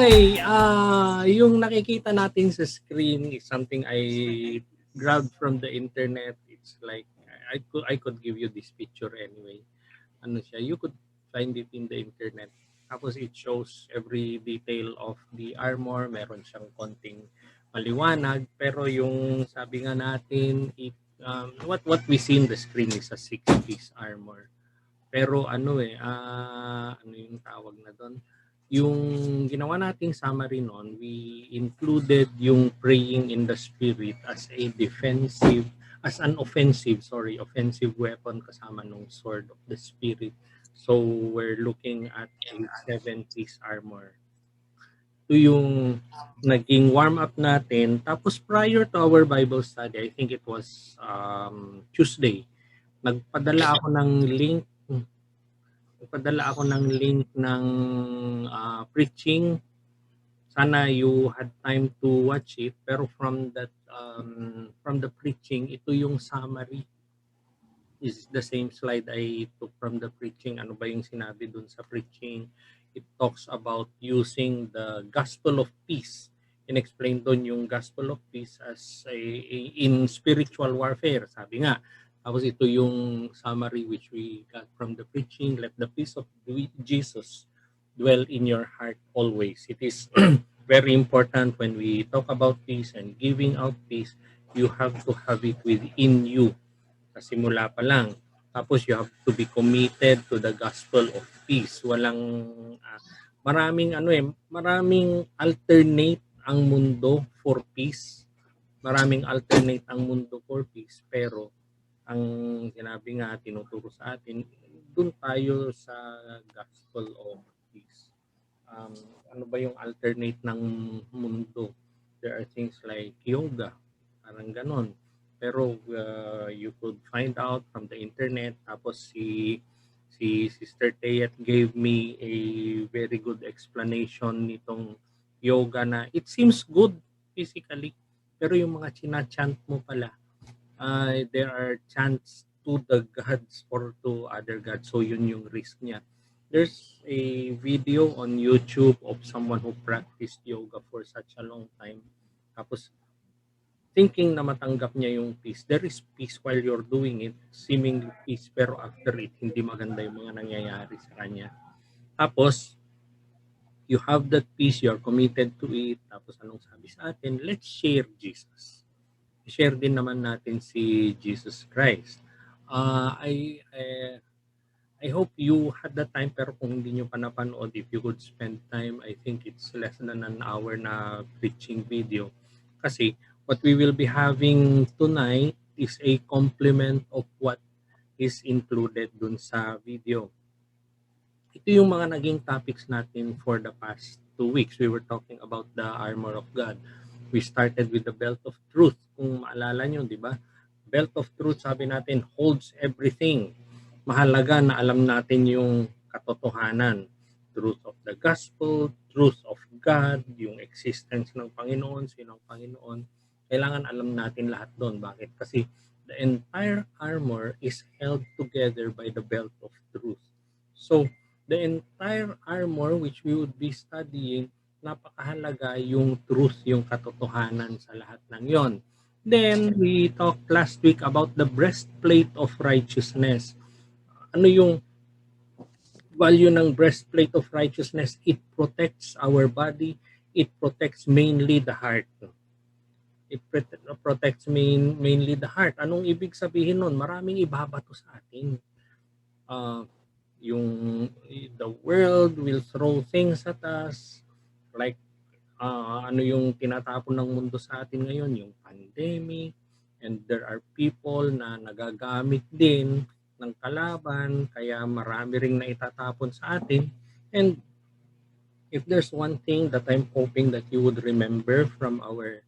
Okay, yung nakikita natin sa screen is something I grabbed from the internet. It's like I could give you this picture anyway. Ano siya, you could find it in the internet. Tapos it shows every detail of the armor. Meron siyang konting maliwanag, pero yung sabi nga natin, what we see in the screen is a 6-piece armor. Pero ano yung tawag na doon? Yung ginawa nating summary noon, we included yung praying in the spirit as a defensive, as an offensive weapon kasama nung sword of the spirit. So we're looking at a 7-piece armor. Ito yung naging warm up natin. Tapos prior to our Bible study, I think it was Tuesday, nagpadala ako ng link ng preaching. Sana you had time to watch it, pero from the preaching, ito yung summary. Is the same slide I took from the preaching. Ano ba yung sinabi dun sa preaching? It talks about using the gospel of peace. In-explain dun yung gospel of peace as in spiritual warfare. Sabi nga, tapos ito yung summary which we got from the preaching. Let the peace of Jesus dwell in your heart always. It is very important when we talk about peace and giving out peace, you have to have it within you. Sa simula pa lang. Tapos you have to be committed to the gospel of peace. Maraming alternate ang mundo for peace. Maraming alternate ang mundo for peace, pero ang sinabi nga tinuturo sa atin, doon tayo sa gospel of peace. Ano ba yung alternate ng mundo? There are things like yoga, parang ganon. Pero you could find out from the internet. Tapos si Sister Tayet gave me a very good explanation nitong yoga na it seems good physically, pero yung mga china-chant mo pala, there are chants to the gods or to other gods. So yun yung risk niya. There's a video on YouTube of someone who practiced yoga for such a long time. Tapos thinking na matanggap niya yung peace. There is peace while you're doing it, seemingly peace, pero after it, hindi maganda yung mga nangyayari sa kanya. Tapos, you have that peace, you're committed to it. Tapos anong sabi sa atin? Let's share Jesus. I-share din naman natin si Jesus Christ. I hope you had the time, pero kung hindi nyo pa napanood, if you could spend time, I think it's less than an hour na preaching video. Kasi what we will be having tonight is a complement of what is included dun sa video. Ito yung mga naging topics natin for the past 2 weeks. We were talking about the armor of God. We started with the belt of truth. Kung maalala nyo, di ba? Belt of truth, sabi natin, holds everything. Mahalaga na alam natin yung katotohanan. Truth of the gospel, truth of God, yung existence ng Panginoon, sino ang Panginoon. Kailangan alam natin lahat doon. Bakit? Kasi the entire armor is held together by the belt of truth. So, the entire armor which we would be studying, napakahalaga yung truth, yung katotohanan sa lahat ng yon. Then, we talked last week about the breastplate of righteousness. Ano yung value ng breastplate of righteousness? It protects our body. It protects mainly the heart. It protects mainly the heart. Anong ibig sabihin nun? Maraming ibabato sa atin. The world will throw things at us, like ano yung tinatapon ng mundo sa atin ngayon, yung pandemic, and there are people na nagagamit din ng kalaban, kaya marami ring na itatapon sa atin. And if there's one thing that I'm hoping that you would remember from our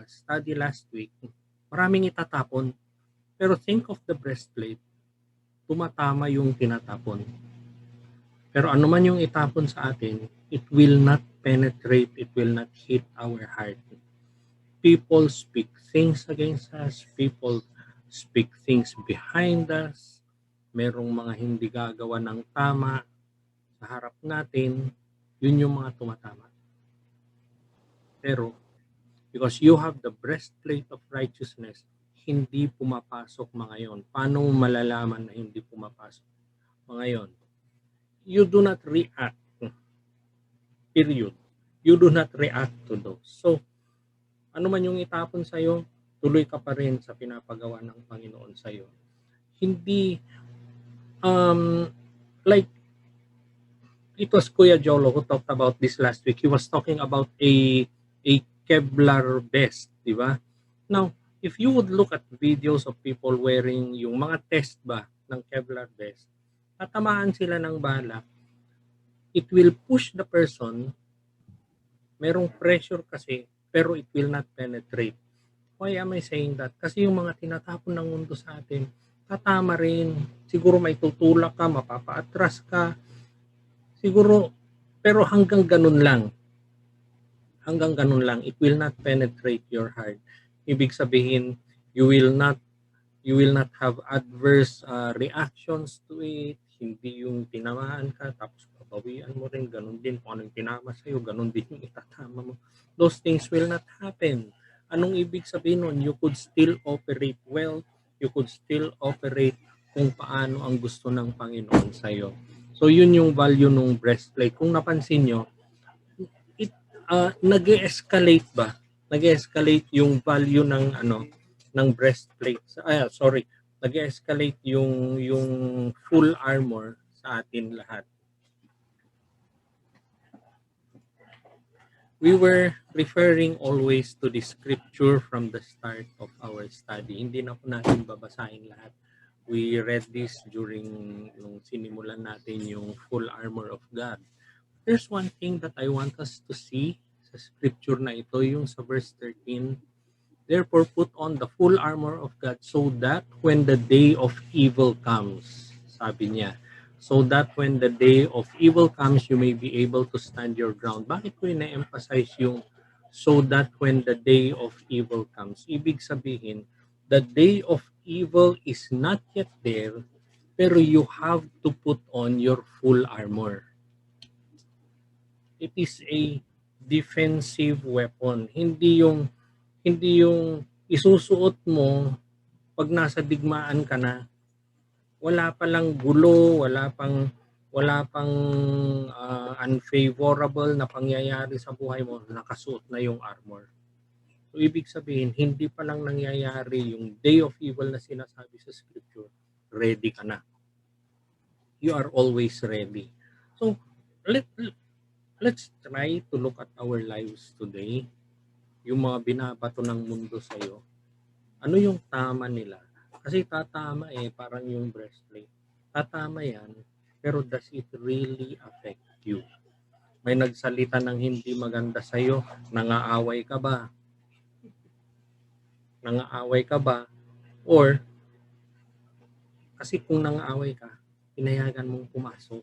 study last week, maraming itatapon, pero think of the breastplate, tumatama yung tinatapon. Pero ano man yung itapon sa atin, it will not penetrate, it will not hit our heart. People speak things against us, people speak things behind us, merong mga hindi gagawa ng tama sa harap natin, yun yung mga tumatama. Pero because you have the breastplate of righteousness, hindi pumapasok mga yon. Paano malalaman na hindi pumapasok mga yon? You do not react. Period. You do not react to those. So, ano man yung itapon sa'yo, tuloy ka pa rin sa pinapagawa ng Panginoon sa'yo. Hindi, like, it was Kuya Jolo who talked about this last week. He was talking about a Kevlar vest, di ba? Now, if you would look at videos of people wearing yung mga test ba ng Kevlar vest, tatamaan sila ng bala, it will push the person, merong pressure kasi, pero it will not penetrate. Why am I saying that? Kasi yung mga tinatapon ng mundo sa atin, tatama rin. Siguro may tutulak ka, mapapaatras ka. Siguro, pero hanggang ganun lang. Hanggang ganun lang. It will not penetrate your heart. Ibig sabihin, you will not have adverse reactions to it. Hindi yung tinamaan ka, tapos pabawian mo rin. Ganun din. Kung anong tinama sa'yo, ganun din yung itatama mo. Those things will not happen. Anong ibig sabihin nun? You could still operate well. You could still operate kung paano ang gusto ng Panginoon sa'yo. So, yun yung value ng breastplate. Kung napansin nyo, nag-escalate ba? Nag-escalate yung value ng breastplate. Nag-escalate yung full armor sa atin lahat. We were referring always to the scripture from the start of our study. Hindi na po natin babasahin lahat. We read this during nung sinimulan natin yung full armor of God. There's one thing that I want us to see sa scripture na ito, yung sa verse 13. Therefore, put on the full armor of God so that when the day of evil comes, sabi niya, so that when the day of evil comes, you may be able to stand your ground. Bakit ko ina-emphasize yung so that when the day of evil comes? Ibig sabihin, the day of evil is not yet there, pero you have to put on your full armor. It is a defensive weapon. Hindi yung isusuot mo pag nasa digmaan ka na, wala pa lang gulo, wala pang unfavorable na pangyayari sa buhay mo, nakasuot na yung armor. So, ibig sabihin, hindi pa lang nangyayari yung day of evil na sinasabi sa scripture, ready ka na. You are always ready. So, let's try to look at our lives today. Yung mga binabato ng mundo sa'yo, ano yung tama nila? Kasi tatama parang yung breastplate. Tatama yan, pero does it really affect you? May nagsalita ng hindi maganda sa'yo, nangaaway ka ba? Nangaaway ka ba? Or, kasi kung nangaaway ka, pinayagan mong pumasok.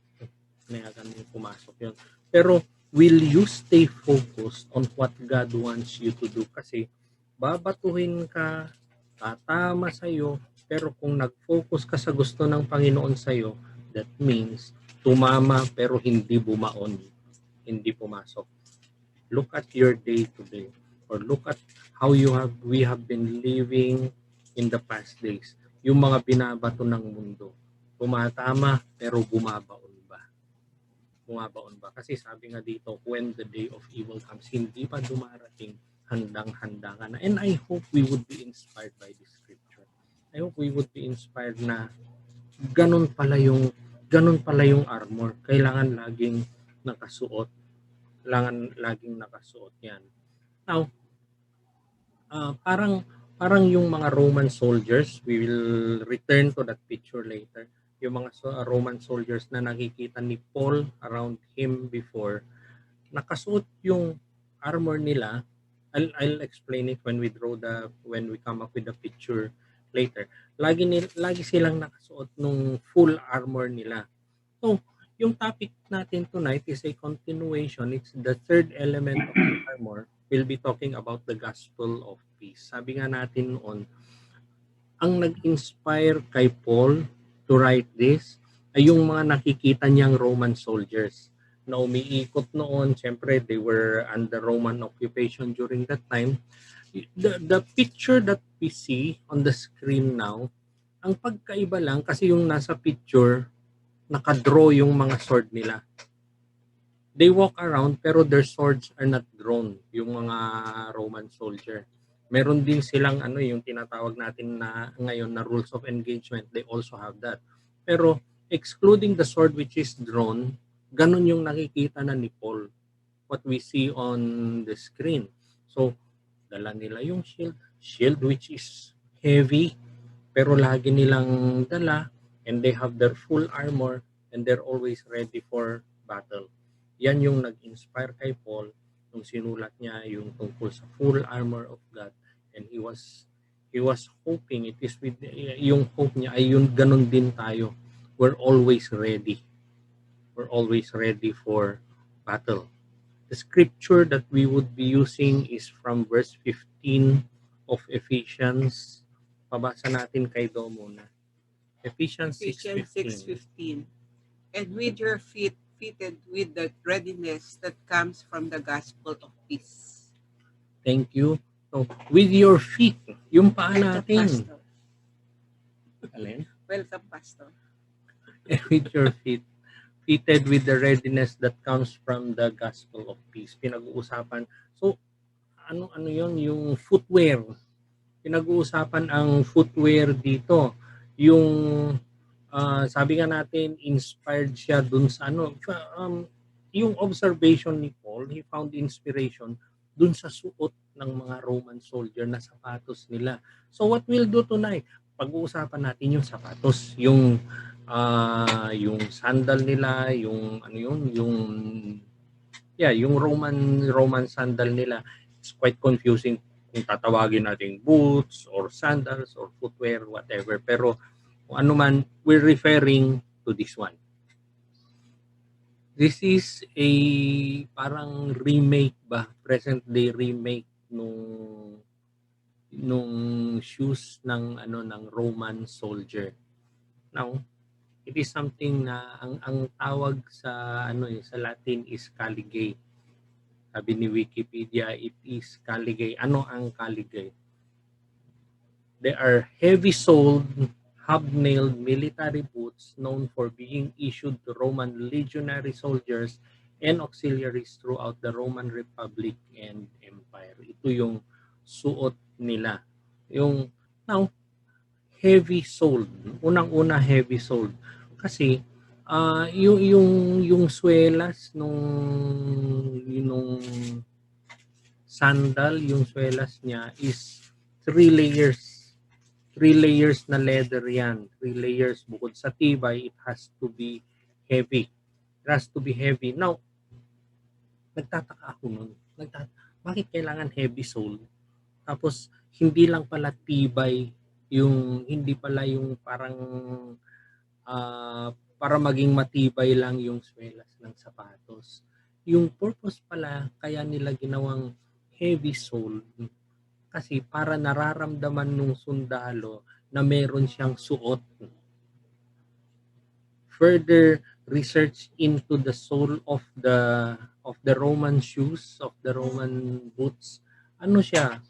Pinayagan mong pumasok yun. Pero, will you stay focused on what God wants you to do? Kasi, babatuhin ka, tatama sa'yo, pero kung nag-focus ka sa gusto ng Panginoon sa'yo, that means tumama pero hindi bumaon, hindi pumasok. Look at your day today, or look at how we have been living in the past days. Yung mga binabato ng mundo, tumatama pero bumabaon ba? Bumabaon ba? Kasi sabi nga dito, when the day of evil comes, hindi pa dumarating, handang-handa ka na. And I hope we would be inspired by this scripture. I hope we would be inspired na ganun pala yung armor. Kailangan laging nakasuot. Kailangan laging nakasuot yan. Now, parang yung mga Roman soldiers, we will return to that picture later. Yung mga Roman soldiers na nakikita ni Paul around him before, nakasuot yung armor nila. I'll explain it when we come up with the picture later. Lagi silang nakasuot nung full armor nila. So, yung topic natin tonight is a continuation. It's the third element of the armor. We'll be talking about the gospel of peace. Sabi nga natin noon, ang nag-inspire kay Paul to write this ay yung mga nakikita niyang Roman soldiers. na umiikot noon. Siyempre, they were under Roman occupation during that time. The picture that we see on the screen now, ang pagkaiba lang kasi yung nasa picture, nakadraw yung mga sword nila. They walk around pero their swords are not drawn, yung mga Roman soldier. Meron din silang ano yung tinatawag natin na ngayon na rules of engagement, they also have that. Pero excluding the sword which is drawn, ganun yung nakikita na ni Paul, what we see on the screen. So, dala nila yung shield which is heavy, pero lagi nilang dala, and they have their full armor and they're always ready for battle. Yan yung nag-inspire kay Paul nung sinulat niya yung tungkol sa full armor of God, and he was hoping it is with yung hope niya ay yung ganun din tayo. We're always ready. We're always ready for battle. The scripture that we would be using is from verse 15 of Ephesians. Pabasa natin kay Do muna. Ephesians Ephesians 6:15. 6:15. And with your feet fitted with the readiness that comes from the gospel of peace. Thank you. So, with your feet, yung paa Welcome, natin. Pastor. Alin? Welcome, Pastor. With your feet, fitted with the readiness that comes from the gospel of peace. Pinag-uusapan. So, ano yon yung footwear. Pinag-uusapan ang footwear dito. Yung sabi nga natin, inspired siya dun sa ano, yung observation ni Paul, he found inspiration dun sa suot ng mga Roman soldier na sapatos nila. So what we'll do tonight, pag-uusapan natin yung sapatos, yung sandal nila, yung ano yun, yung Roman sandal nila. It's quite confusing kung tatawagin natin boots or sandals or footwear, whatever. Pero kung ano man, we're referring to this one. This is a parang remake ba? Present day remake nung shoes ng Roman soldier. Now, it is something na ang tawag sa sa Latin is caligae. Sabi ni Wikipedia, it is caligae. Ano ang caligae? They are heavy-soled, hobnailed military boots known for being issued to Roman legionary soldiers and auxiliaries throughout the Roman Republic and Empire. Ito yung suot nila. Now, heavy-soled. Unang-una heavy-soled. Kasi yung swelas nung sandal, yung swelas niya is 3 layers. 3 layers na leather yan. 3 layers. Bukod sa tibay, it has to be heavy. It has to be heavy. Now, nagtataka ako nun. Bakit kailangan heavy sole? Tapos, hindi lang pala tibay, hindi pala yung parang para maging matibay lang yung swelas ng sapatos. Yung purpose pala, kaya nila ginawang heavy sole, kasi para nararamdaman nung sundalo na meron siyang suot. Further research into the sole of the Roman shoes, of the Roman boots, ano siya?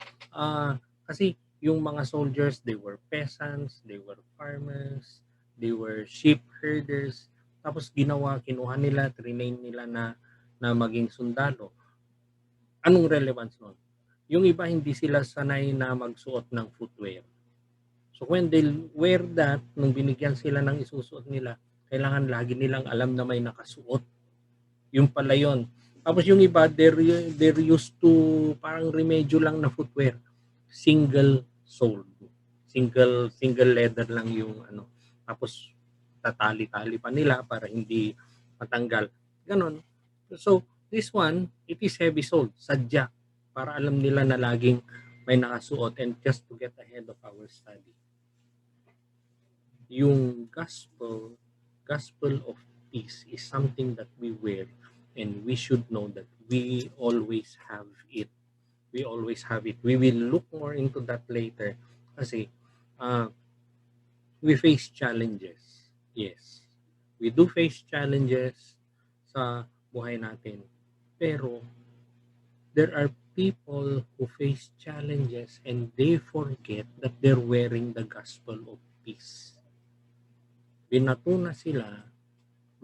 Kasi yung mga soldiers, they were peasants, they were farmers, they were sheep herders. Tapos kinuha nila, train nila na maging sundalo. Anong relevance nun? Yung iba hindi sila sanay na magsuot ng footwear. So when they wear that, nung binigyan sila ng isusuot nila, kailangan lagi nilang alam na may nakasuot. Yung pala yun. Tapos yung iba, they're used to parang remedyo lang na footwear. Single sole. Single leather lang yung Tapos tatali-tali pa nila para hindi matanggal. Ganon. So this one, it is heavy soled. Sadya. Para alam nila na laging may nakasuot, and just to get ahead of our study. Yung gospel of peace is something that we wear, and we should know that we always have it. We always have it. We will look more into that later kasi we face challenges. Yes. We do face challenges sa buhay natin. Pero there are people who face challenges and they forget that they're wearing the gospel of peace. Binato na sila,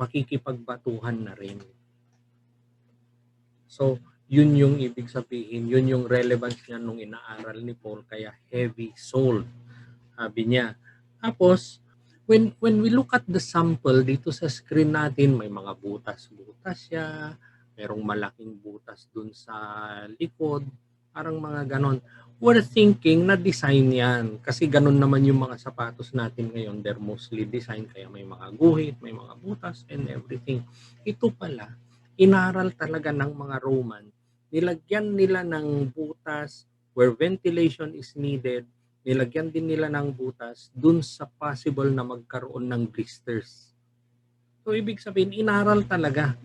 makikipagbatuhan na rin. So, yun yung ibig sabihin, yun yung relevance niya nung inaaral ni Paul, kaya heavy soul, sabi niya. Tapos, when we look at the sample dito sa screen natin, may mga butas-butas siya, merong malaking butas dun sa likod, parang mga ganon. We're thinking na design yan, kasi ganon naman yung mga sapatos natin ngayon, they're mostly designed, kaya may mga guhit, may mga butas and everything. Ito pala, inaral talaga ng mga Roman, nilagyan nila ng butas where ventilation is needed, nilagyan din nila ng butas dun sa possible na magkaroon ng blisters. So, ibig sabihin, inaral talaga.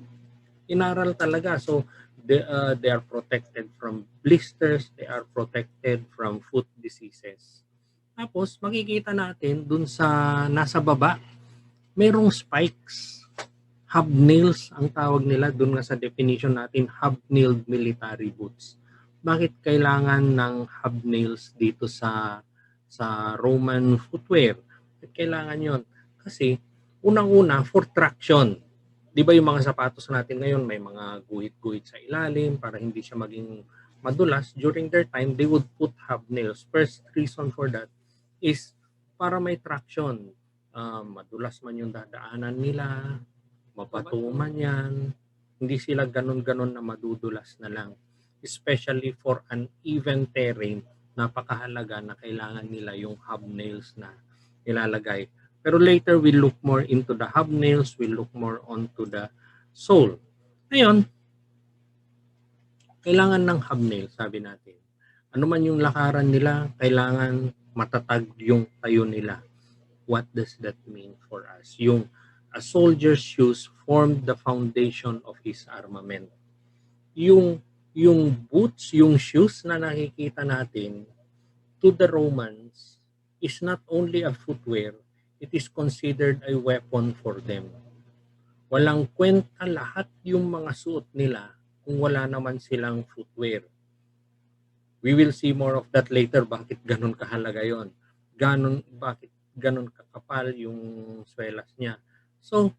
Inaral talaga. So, they are protected from blisters, they are protected from foot diseases. Tapos, makikita natin dun sa nasa baba, merong spikes. Hobnails ang tawag nila dun nga sa definition natin, hobnailed military boots. Bakit kailangan ng hobnails dito sa Roman footwear? Bakit kailangan yon? Kasi unang-una for traction. 'Di ba yung mga sapatos natin ngayon may mga guhit-guhit sa ilalim para hindi siya maging madulas? During their time, they would put hobnails. First reason for that is para may traction. Madulas man yung dadaanan nila, mabato man yan, hindi sila ganon-ganon na madudulas na lang. Especially for uneven terrain, napakahalaga na kailangan nila yung hobnails na ilalagay. Pero later, we'll look more into the hobnails, we'll look more onto the sole. Ngayon, kailangan ng hobnail, sabi natin. Ano man yung lakaran nila, kailangan matatag yung tayo nila. What does that mean for us? Yung a soldier's shoes formed the foundation of his armament. Yung boots, yung shoes na nakikita natin to the Romans is not only a footwear, it is considered a weapon for them. Walang kwenta lahat yung mga suot nila kung wala naman silang footwear. We will see more of that later, bakit ganun kahalaga yon. Bakit ganun kakapal yung swelas niya. So,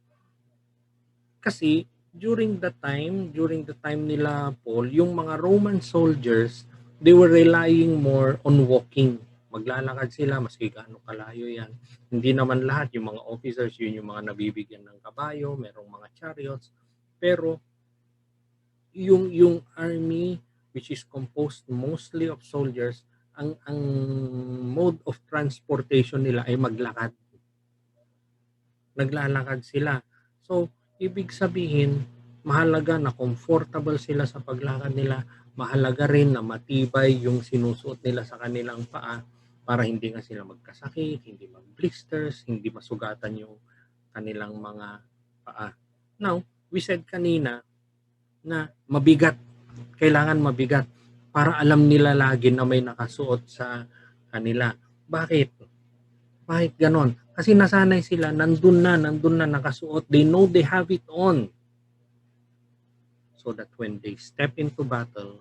kasi during the time nila Paul, yung mga Roman soldiers, they were relying more on walking. Maglalakad sila, maski gaano kalayo yan. Hindi naman lahat, yung mga officers, yun yung mga nabibigyan ng kabayo, merong mga chariots. Pero, yung army, which is composed mostly of soldiers, ang mode of transportation nila ay maglakad. Naglalakad sila. So, ibig sabihin, mahalaga na comfortable sila sa paglakad nila. Mahalaga rin na matibay yung sinusuot nila sa kanilang paa para hindi nga sila magkasakit, hindi mag-blisters, hindi masugatan yung kanilang mga paa. Now, we said kanina na mabigat. Kailangan mabigat para alam nila lagi na may nakasuot sa kanila. Bakit? Bakit ganon? Kasi nasanay sila, nandun na nakasuot. They know they have it on. So that when they step into battle,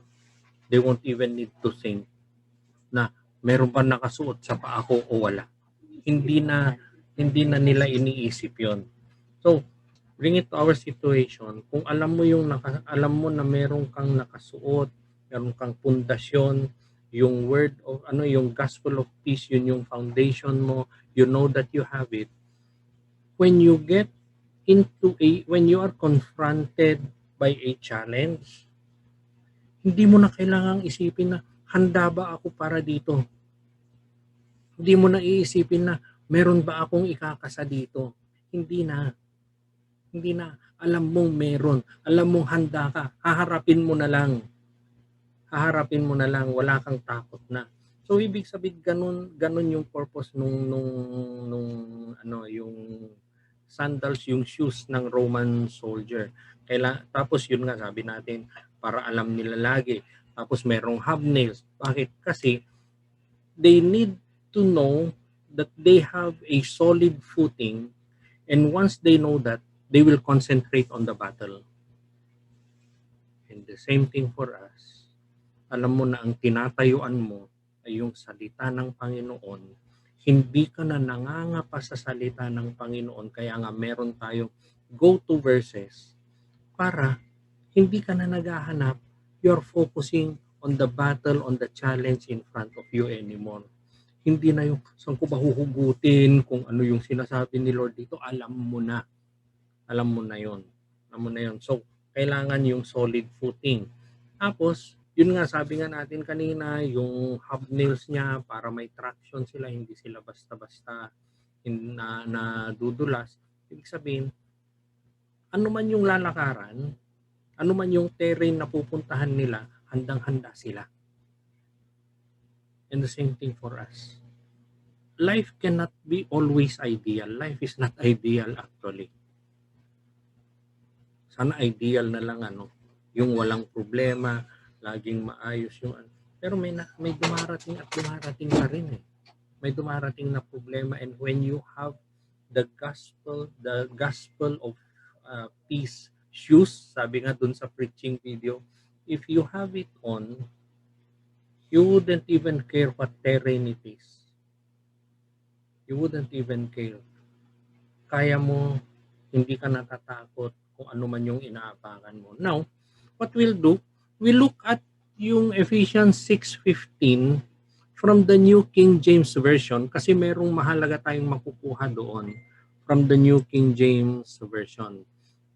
they won't even need to think na meron ba nakasuot sa paa ko o wala. Hindi na nila iniisip yon. So, bring it to our situation. Kung alam mo alam mo na meron kang nakasuot, meron kang pundasyon, yung word of yung gospel of peace, yun yung foundation mo, you know that you have it. When you get when you are confronted by a challenge, hindi mo na kailangang isipin na handa ba ako para dito. Hindi mo na iisipin na meron ba akong ikakasa dito. Hindi na. Alam mong meron. Alam mong handa ka. Haharapin mo na lang. Wala kang takot na. So, ibig sabihin, ganun yung purpose yung sandals, yung shoes ng Roman soldier. Tapos yun nga, sabi natin, para alam nila lagi. Tapos merong hobnails. Bakit? Kasi they need to know that they have a solid footing, and once they know that, they will concentrate on the battle. And the same thing for us. Alam mo na ang tinatayuan mo ay yung salita ng Panginoon. Hindi ka na nangangapa sa salita ng Panginoon, kaya nga meron tayong go-to verses para hindi ka na naghahanap. You're focusing on the battle, on the challenge in front of you anymore. Hindi na yung saan ko ba huhugutin, kung ano yung sinasabi ni Lord dito, alam mo na. Alam mo na yon. Alam mo na yon. So, kailangan yung solid footing. Tapos, yun nga, sabi nga natin kanina, yung hobnails niya para may traction sila, hindi sila basta-basta na dudulas. Ibig sabihin, ano man yung lalakaran, ano man yung terrain na pupuntahan nila, handang-handa sila. And the same thing for us. Life cannot be always ideal. Life is not ideal actually. Sana ideal na lang yung walang problema, laging maayos yung pero may dumarating at dumarating pa rin eh. May dumarating na problema, and when you have the gospel of peace shoes, sabi nga dun sa preaching video, if you have it on, you wouldn't even care what terrain it is. You wouldn't even care. Kaya mo, hindi ka natatakot kung ano man yung inaapakan mo. Now, what we'll do, we look at yung Ephesians 6:15 from the New King James Version, kasi merong mahalaga tayong makukuha doon from the New King James Version.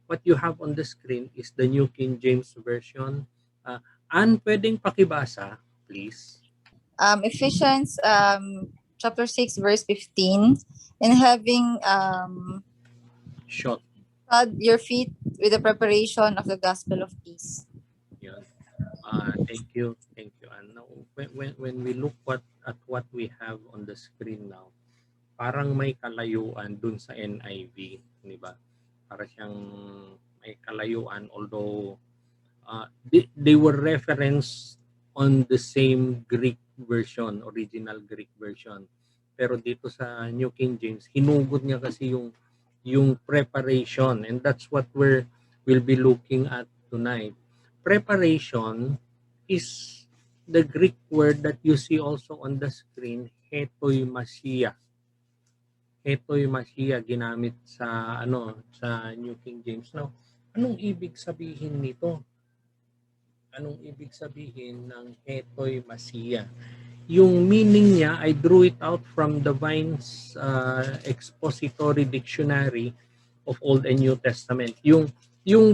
What you have on the screen is the New King James Version. Ann, pwedeng pakibasa, please? Ephesians chapter 6 verse 15, and having shod your feet with the preparation of the gospel of peace. Yeah. Thank you, Ann. Now, when we look at what we have on the screen now, parang may kalayuan dun sa NIV, di ba? Para siyang may kalayuan, although they were referenced on the same Greek version, original Greek version. Pero dito sa New King James, hinugod niya kasi yung preparation, and that's what we'll be looking at tonight. Preparation is the Greek word that you see also on the screen, hetoimasia. Hetoimasia ginamit sa sa New King James. Now, anong ibig sabihin nito? Anong ibig sabihin ng hetoimasia? Yung meaning niya, I drew it out from the Vine's Expository Dictionary of Old and New Testament. Yung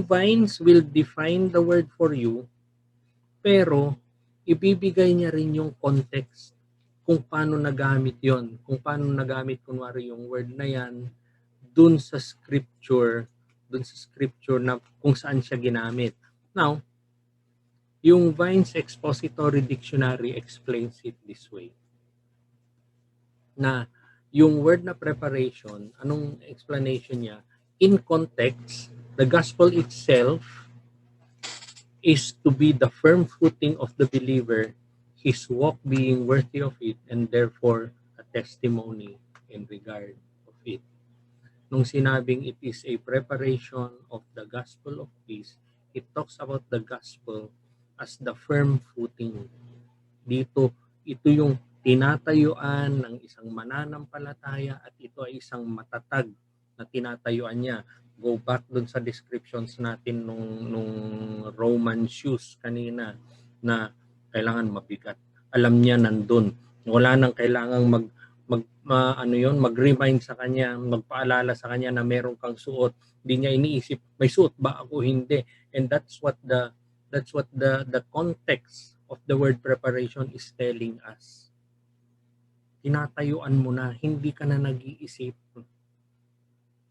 Vines will define the word for you, pero ibibigay niya rin yung context kung paano nagamit yon, kung paano nagamit kunwari yung word na yan dun sa scripture na kung saan siya ginamit. Now, yung Vine's Expository Dictionary explains it this way. Na yung word na preparation, anong explanation niya? In context, the gospel itself is to be the firm footing of the believer, his walk being worthy of it, and therefore a testimony in regard of it. Nung sinabing it is a preparation of the gospel of peace, it talks about the gospel as the firm footing. Dito, ito yung tinatayuan ng isang mananampalataya, at ito ay isang matatag na tinatayuan niya. Go back dun sa descriptions natin nung Roman shoes kanina na kailangan mabigat. Alam niya nandun. Wala nang kailangang mag-remind sa kanya, magpaalala sa kanya na meron kang suot. Hindi niya iniisip, may suot ba ako? Hindi. And that's what the context of the word preparation is telling us. Tinatayuan mo na, hindi ka na nag-iisip.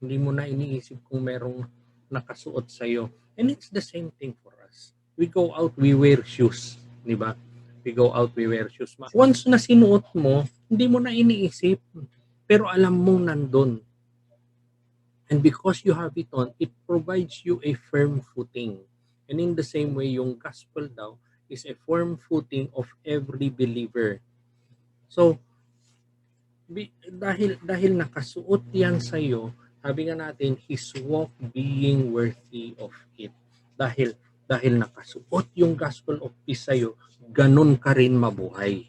Hindi mo na iniisip kung merong nakasuot sa'yo. And it's the same thing for us. We go out, we wear shoes. Di ba? We go out, we wear shoes. Once na sinuot mo, hindi mo na iniisip. Pero alam mong nandun. And because you have it on, it provides you a firm footing. And in the same way, yung gospel daw is a firm footing of every believer. So, dahil nakasuot yan sa'yo, sabi nga natin, his walk being worthy of it. Dahil dahil nakasuot yung gospel of peace sa'yo, ganun ka rin mabuhay.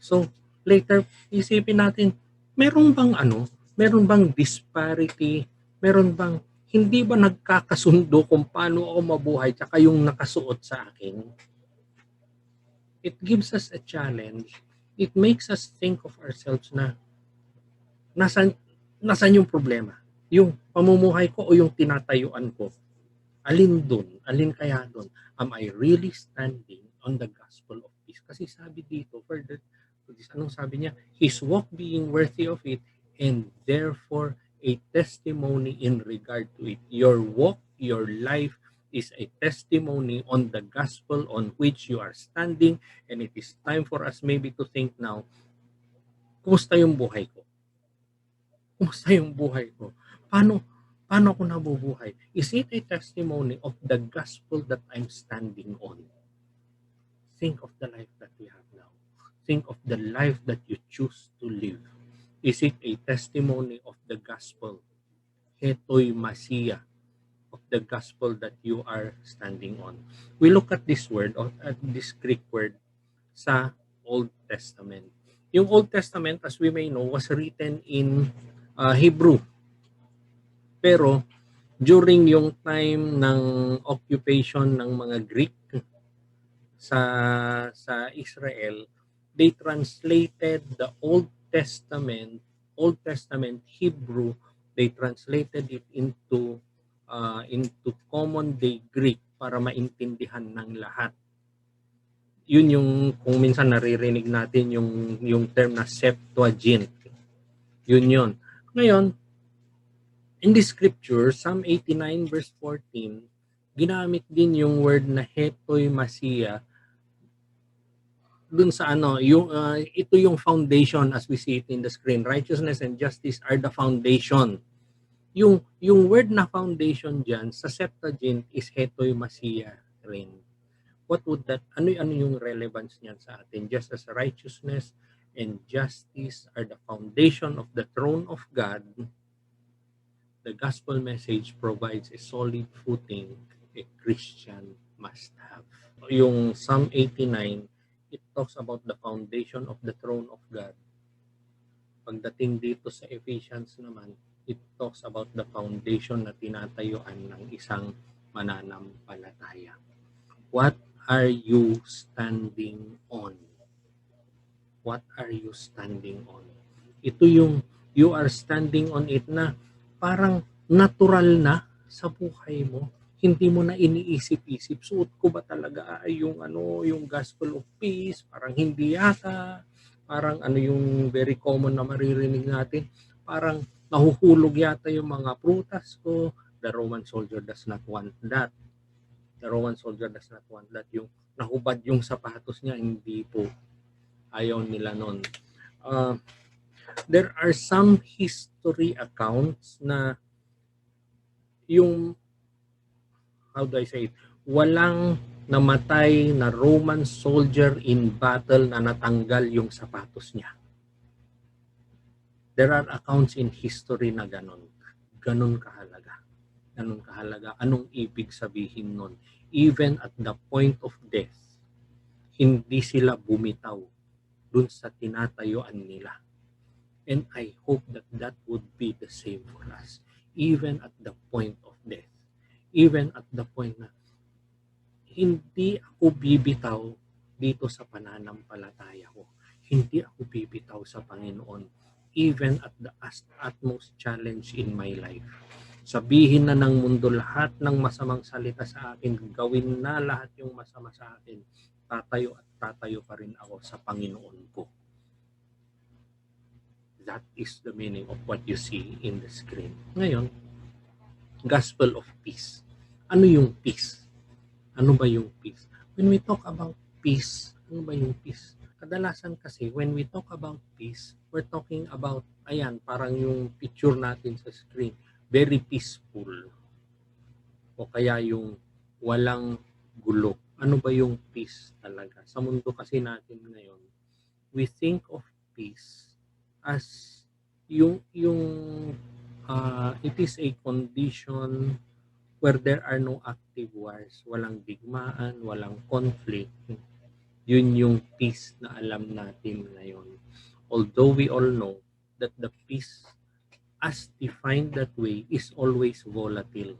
So, later, isipin natin, meron bang disparity, meron bang, hindi ba nagkakasundo kung paano ako mabuhay tsaka yung nakasuot sa akin? It gives us a challenge. It makes us think of ourselves na nasan yung problema? Yung pamumuhay ko o yung tinatayuan ko? Alin kaya doon? Am I really standing on the gospel of peace? Kasi sabi dito, further to this, anong sabi niya? His walk being worthy of it, and therefore a testimony in regard to it. Your walk, your life is a testimony on the gospel on which you are standing, and it is time for us maybe to think now, kumusta yung buhay ko? Kumusta yung buhay ko? Paano ako nabubuhay? Is it a testimony of the gospel that I'm standing on? Think of the life that we have now. Think of the life that you choose to live. Is it a testimony of the gospel? Hetoy Masiya, of the gospel that you are standing on. We look at this word, at this Greek word, sa Old Testament. Yung Old Testament, as we may know, was written in Hebrew. Pero during yung time ng occupation ng mga Greek sa Israel, they translated the Old Testament Hebrew, they translated it into common day Greek para maintindihan ng lahat. Yun yung kung minsan naririnig natin yung term na Septuagint. Yun. Ngayon, in the scripture, Psalm 89 verse 14, ginamit din yung word na Hetoy Masiya dun sa ito yung foundation as we see it in the screen. Righteousness and justice are the foundation. Yung word na foundation dyan sa Septuagint is Hetoy Masiya rin. What would that, ano yung relevance niyan sa atin? Just as righteousness and justice are the foundation of the throne of God, the gospel message provides a solid footing a Christian must have. Yung Psalm 89, it talks about the foundation of the throne of God. Pagdating dito sa Ephesians naman, it talks about the foundation na tinatayuan ng isang mananampalataya. What are you standing on? What are you standing on? Ito yung you are standing on it na parang natural na sa buhay mo. Hindi mo na iniisip-isip, suot ko ba talaga yung gospel of peace? Parang hindi yata. Parang yung very common na maririnig natin. Parang nahuhulog yata yung mga prutas ko. The Roman soldier does not want that. The Roman soldier does not want that. Yung nahubad yung sapatos niya, hindi po. Ayaw nila nun. There are some history accounts na yung, how do I say it, walang namatay na Roman soldier in battle na natanggal yung sapatos niya. There are accounts in history na ganon. Ganon kahalaga. Ganon kahalaga. Anong ibig sabihin nun? Even at the point of death, hindi sila bumitaw dun sa tinatayuan nila. And I hope that that would be the same for us. Even at the point of death. Even at the point na hindi ako bibitaw dito sa pananampalataya ko. Hindi ako bibitaw sa Panginoon. Even at the utmost challenge in my life. Sabihin na ng mundo lahat ng masamang salita sa akin, gawin na lahat yung masama sa akin, tatayo pa rin ako sa Panginoon ko. That is the meaning of what you see in the screen. Ngayon, gospel of peace. Ano yung peace? Ano ba yung peace? When we talk about peace, ano ba yung peace? Kadalasan kasi, when we talk about peace, we're talking about, ayan, parang yung picture natin sa screen, very peaceful. O kaya yung walang gulo. Ano ba yung peace talaga? Sa mundo kasi natin ngayon, we think of peace as it is a condition where there are no active wars, walang digmaan, walang conflict, yun yung peace na alam natin ngayon. Although we all know that the peace as defined that way is always volatile.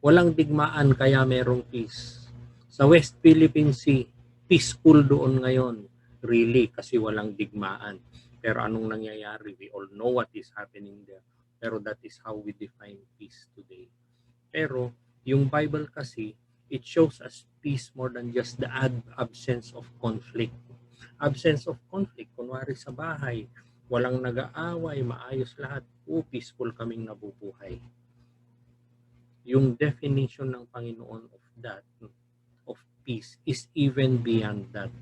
Walang digmaan kaya merong peace. Sa West Philippine Sea, peaceful doon ngayon. Really, kasi walang digmaan. Pero anong nangyayari? We all know what is happening there. Pero that is how we define peace today. Pero yung Bible kasi, it shows us peace more than just the absence of conflict. Absence of conflict, kunwari sa bahay, walang nag-aaway, maayos lahat, peaceful kaming nabubuhay. Yung definition ng Panginoon of that, of peace, is even beyond that.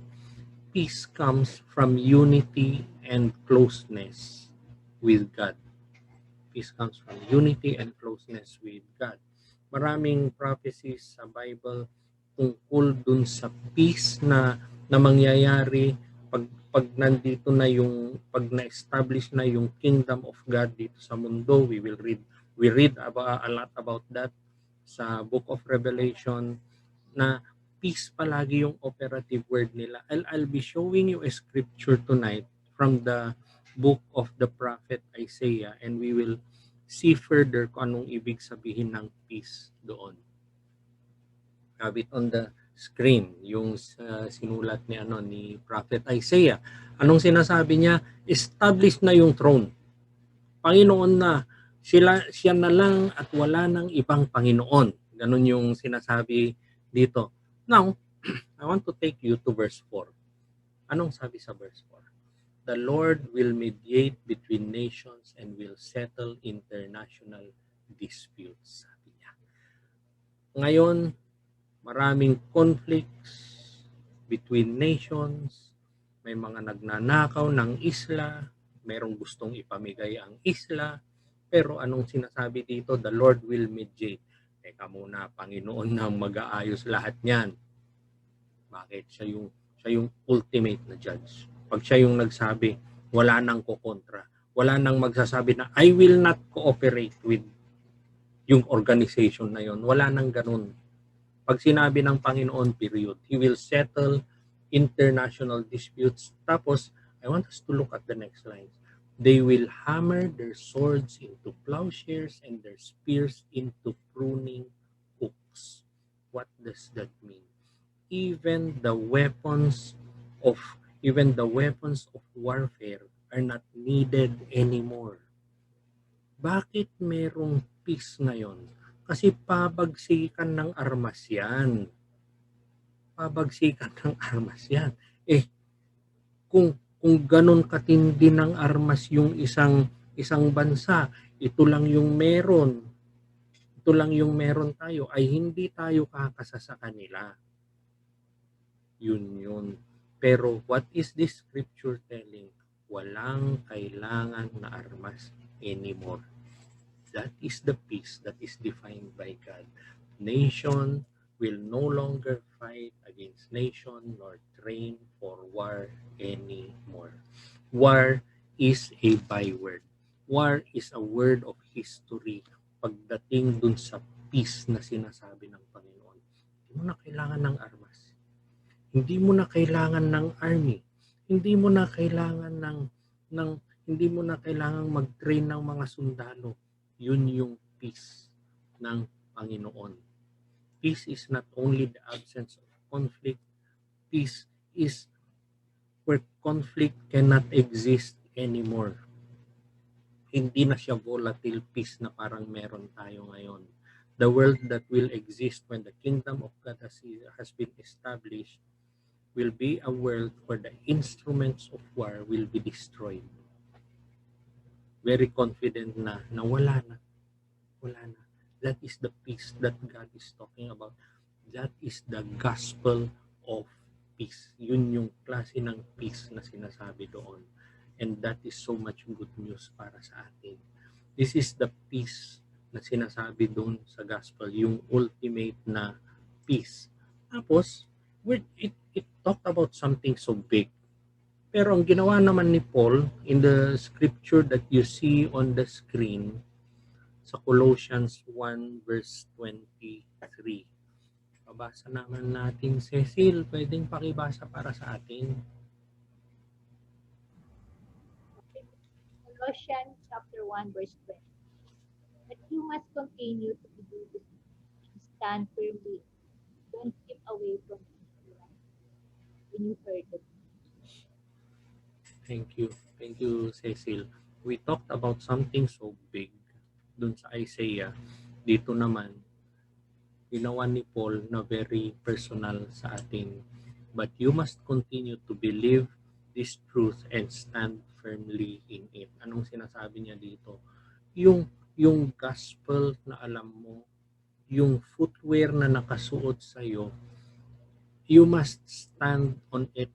Peace comes from unity and closeness with God. Peace comes from unity and closeness with God. Maraming prophecies sa Bible tungkol dun sa peace na mangyayari pag nandito na yung, pag na-establish na yung kingdom of God dito sa mundo. We read about, a lot about that sa book of Revelation, na peace palagi yung operative word nila. I'll be showing you a scripture tonight from the book of the prophet Isaiah, and we will see further kung anong ibig sabihin ng peace doon. Have it on the screen, yung sinulat ni prophet Isaiah. Anong sinasabi niya? Establish na yung throne. Panginoon na, siya na lang at wala nang ibang Panginoon. Ganun yung sinasabi dito. Now, I want to take you to verse 4. Anong sabi sa verse 4? The Lord will mediate between nations and will settle international disputes. Sabi niya. Ngayon, maraming conflicts between nations. May mga nagnanakaw ng isla. Merong gustong ipamigay ang isla. Pero anong sinasabi dito? The Lord will mediate. Teka muna, Panginoon na mag-aayos lahat niyan. Bakit? Siya yung ultimate na judge. Pag siya yung nagsabi, wala nang kukontra. Wala nang magsasabi na, I will not cooperate with yung organization na yon. Wala nang ganun. Pag sinabi ng Panginoon, period, He will settle international disputes. Tapos, I want us to look at the next lines. They will hammer their swords into plowshares and their spears into pruning hooks. What does that mean? Even the weapons of warfare are not needed anymore. Bakit merong peace ngayon? Kasi pabagsikan ng armas yan. Pabagsikan ng armas yan. Kung ganun katindi ng armas yung isang bansa, ito lang yung meron tayo, ay hindi tayo kakasa sa kanila. Yun. Pero what is this scripture telling? Walang kailangan na armas anymore. That is the peace that is defined by God. Nation will no longer fight against nation nor train for war anymore. War is a byword. War is a word of history pagdating dun sa peace na sinasabi ng Panginoon. Hindi mo na kailangan ng armas. Hindi mo na kailangan ng army. Hindi mo na kailangan hindi mo na kailangang mag-train ng mga sundalo. Yun yung peace ng Panginoon. Peace is not only the absence of conflict. Peace is where conflict cannot exist anymore. Hindi na siya volatile peace na parang meron tayo ngayon. The world that will exist when the kingdom of God has been established will be a world where the instruments of war will be destroyed. Very confident na wala na. That is the peace that God is talking about. That is the gospel of peace. Yun yung klase ng peace na sinasabi doon. And that is so much good news para sa atin. This is the peace na sinasabi doon sa gospel, yung ultimate na peace. Tapos, it talked about something so big. Pero ang ginawa naman ni Paul in the scripture that you see on the screen, sa Colossians 1 verse 23. Pabasa naman natin, Cecil, pwedeng pakibasa para sa atin. Colossians chapter 1 verse 20. But you must continue to do this and stand firmly. Don't skip away from the right when you heard it. Thank you. Thank you, Cecil. We talked about something so big dun sa Isaiah. Dito naman, ginawa ni Paul na very personal sa atin. But you must continue to believe this truth and stand firmly in it. Anong sinasabi niya dito? Yung gospel na alam mo, yung footwear na nakasuot sa'yo, you must stand on it.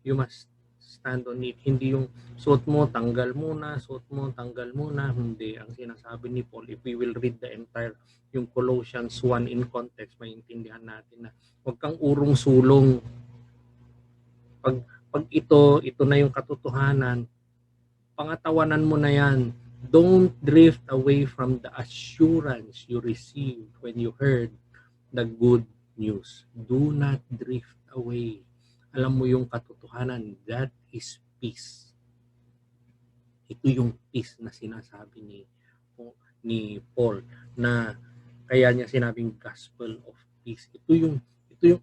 You must stand on it. Hindi yung suot mo, tanggal muna, suot mo, tanggal muna. Hindi. Ang sinasabi ni Paul, if we will read the entire, yung Colossians 1 in context, maintindihan natin na huwag kang urong sulong. Pag ito na yung katotohanan, pangatawanan mo na yan. Don't drift away from the assurance you received when you heard the good news. Do not drift away. Alam mo yung katotohanan, that is peace. Ito yung peace na sinasabi ni Paul, na kaya niya sinabing gospel of peace. Ito yung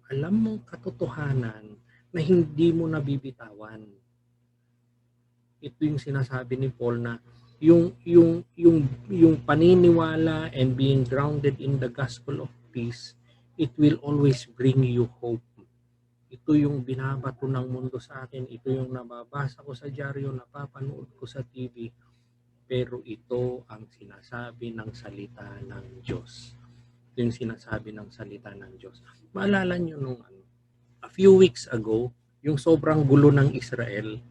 alam mong katotohanan na hindi mo nabibitawan. Ito yung sinasabi ni Paul na yung paniniwala and being grounded in the gospel of peace, it will always bring you hope. Ito yung binabato ng mundo sa akin. Ito yung nababasa ko sa dyaryo, napapanood ko sa TV. Pero ito ang sinasabi ng salita ng Diyos. Ito yung sinasabi ng salita ng Diyos. Maalala nyo nung a few weeks ago, yung sobrang gulo ng Israel,